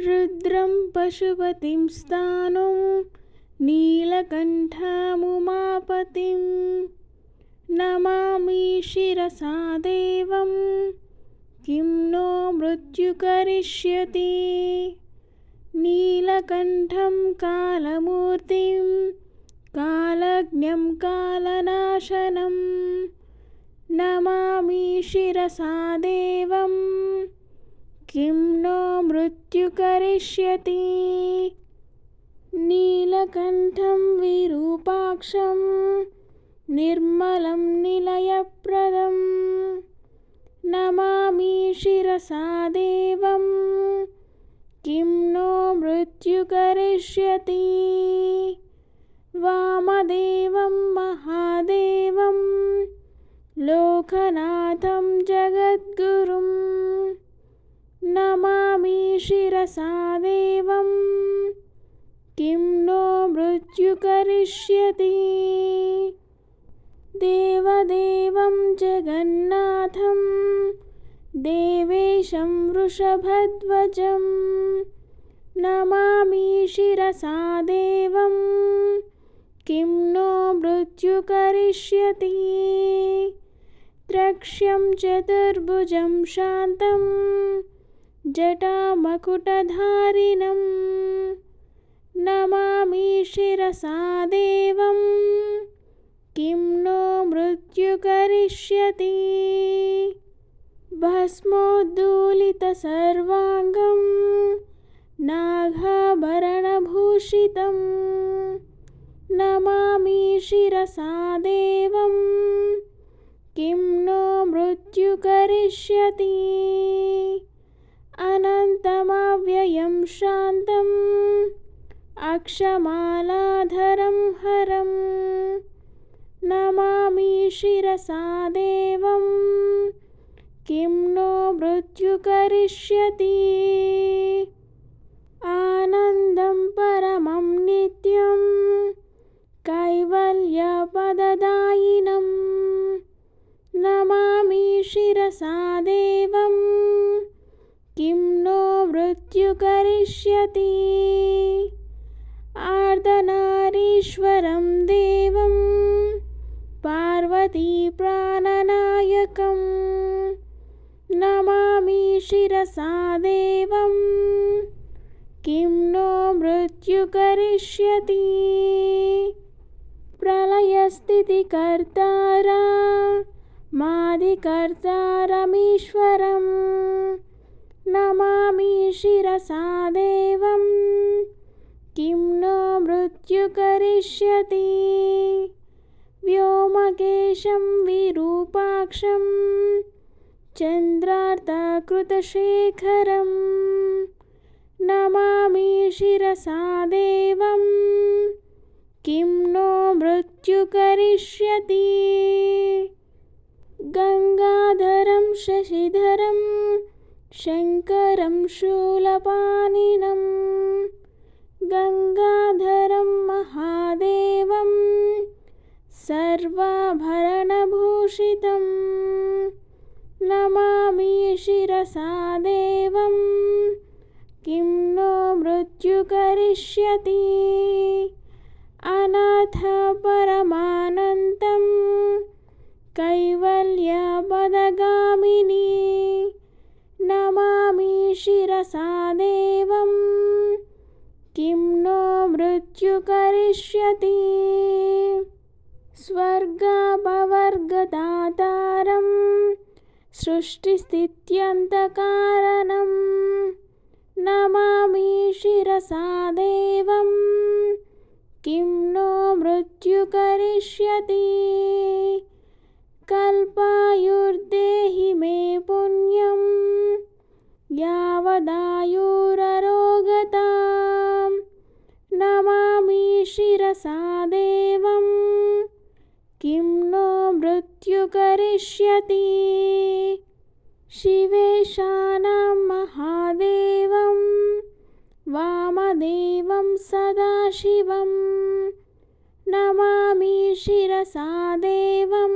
रुद्रं पशुपतिं स्थाणुं नीलकण्ठमुमापतिं नमामि शिरसा देवं किं नो मृत्यु करिष्यति। नीलकण्ठं कालमूर्तिं कालज्ञं कालनाशनं नमामि शिरसा देवं किं नो मृत्यु करिष्यति। नीलकण्ठं विरूपाक्षं निर्मलं निलयप्रदं नमामि शिरसा देवं किं नो मृत्यु करिष्यति। वामदेवं महादेवं लोकनाथं जगद्गुरुं नमामि शिरसा देवं किं नो मृत्यु करिष्यति। देवदेवं जगन्नाथं देवेशं वृषभध्वजं नमामि शिरसा देवं किं नो मृत्यु करिष्यति। त्रक्ष्यं चतुर्भुजं शान्तं जटामकुटधारिणं नमामि शिरसा देवं किं नो मृत्यु करिष्यति। भस्मोद्धूलितसर्वाङ्गं नागाभरणभूषितं नमामि शिरसा देवं किं नो मृत्यु करिष्यति। अनन्तमव्ययं शान्तम् अक्षमालाधरं हरं नमामि शिरसा देवं किं नो मृत्यु करिष्यति। आनन्दं परमं नित्यं कैवल्यपददायिनं नमामि शिरसा देवं किं नो मृत्यु करिष्यति। आर्धनारीश्वरं देवं पार्वतीप्राणनायकं नमामि शिरसा देवं किं नो मृत्यु करिष्यति। प्रलयस्थितिकर्तारा मादिकर्तारमीश्वरं नमामि शिरसा देवं किं नो मृत्यु करिष्यति। व्योमकेशं विरूपाक्षं चन्द्रार्धकृतशेखरं नमामि शिरसा देवं किं नो मृत्यु करिष्यति। गङ्गाधरं शशिधरं शङ्करं शूलपाणिनं गङ्गाधरं महादेवं सर्वाभरणभूषितं नमामि शिरसा देवं किं नो मृत्यु करिष्यति। अनाथपरमानन्तं कैवल्यपदगामिनी नमामि शिरसा देवं किं नो मृत्यु करिष्यति। स्वर्गापवर्गदातारं सृष्टिस्थित्यन्तकारणं नमामि शिरसा देवं किं नो मृत्यु करिष्यति। कल्पायुर्देहि मे पुण्यं यावदायुररोगतां नमामि शिरसा देवं किं नो मृत्यु करिष्यति। शिवेशानां महादेवं वामदेवं सदाशिवं नमामि शिरसा देवं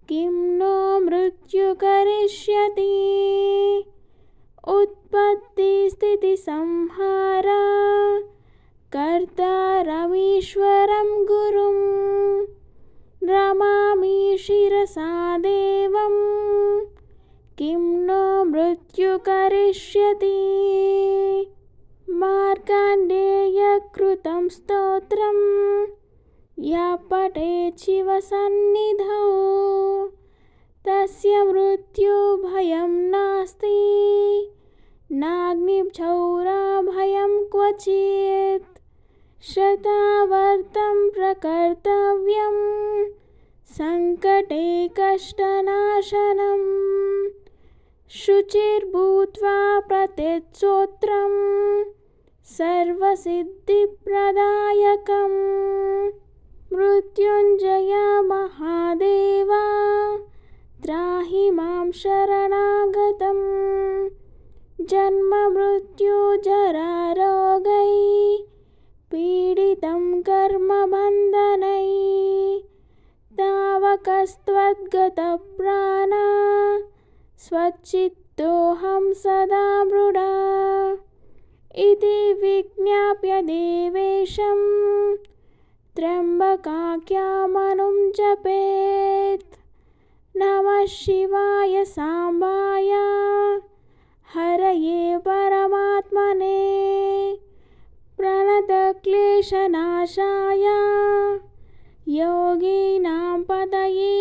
किं नो मृत्यु करिष्यति। उत्पत्तिस्थितिलयकारणं दुष्कृति संहार कर्तारमीश्वरं गुरुं नमामि शिरसा देवं किं नो मृत्यु करिष्यति। मार्कण्डेयकृतं स्तोत्रं यः पठेत् शिवसन्निधौ तस्य मृत्युभयं नास्ति नाग्निक्षौरभयं क्वचित्। शतावर्तं प्रकर्तव्यं सङ्कटे कष्टनाशनं शुचिर्भूत्वा पठेत् स्तोत्रं सर्वसिद्धिप्रदायकम्। मृत्युञ्जय महादेव त्राहि मां शरणागतं जन्ममृत्युजरारोगैः पीडितं कर्मबन्धनैः तावकस्त्वद्गतप्राणा स्वच्चित्तोऽहं सदा मृडा इति विज्ञाप्य देवेशं त्र्यम्बकाख्यमनुं जपेत्। नमः शिवाय साम्बाय हरये परमात्मने प्रणतक्लेशनाशाय योगिनां पतये